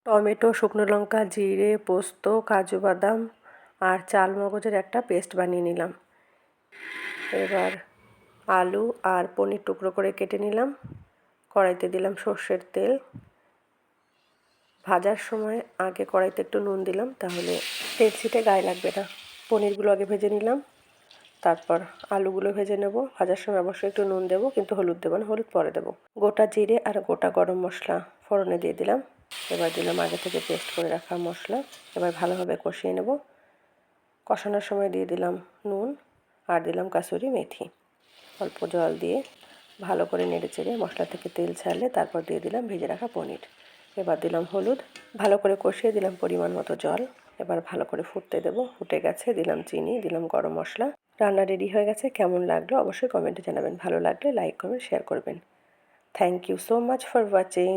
Tomato, শুকনো লঙ্কা, জিরে, পোস্ত, কাজু বাদাম আর চাল মগজের একটা পেস্ট বানিয়ে নিলাম। এবার আলু আর পনির টুকরো করে কেটে নিলাম। কড়াইতে দিলাম সর্ষের তেল। ভাজার সময় আগে কড়াইতে একটু নুন দিলাম, তাহলে তেল ছিটে গায়ে লাগবে না। পনিরগুলো আগে ভেজে নিলাম, তারপর আলুগুলো ভেজে নেব। ভাজার সময় অবশ্যই একটু নুন দেবো, কিন্তু হলুদ দেবো না, হলুদ পরে দেবো। গোটা জিরে আর গোটা গরম মশলা ফোড়নে দিয়ে দিলাম। এবার দিলাম আগে থেকে পেস্ট করে রাখা মশলা। এবার ভালোভাবে কষিয়ে নেব। কষানোর সময় দিয়ে দিলাম নুন আর দিলাম কাসুরি মেথি। অল্প জল দিয়ে ভালো করে নেড়েচেড়ে মশলা থেকে তেল ছাড়লে তারপর দিয়ে দিলাম ভেজে রাখা পনির। এবার দিলাম হলুদ, ভালো করে কষিয়ে দিলাম পরিমাণ মতো জল। এবার ভালো করে ফুটতে দেবো। ফুটে গেছে, দিলাম চিনি, দিলাম গরম মশলা। রান্না রেডি হয়ে গেছে। কেমন লাগলো অবশ্যই কমেন্টে জানাবেন। ভালো লাগলে লাইক করবেন, শেয়ার করবেন। Thank you so much for watching.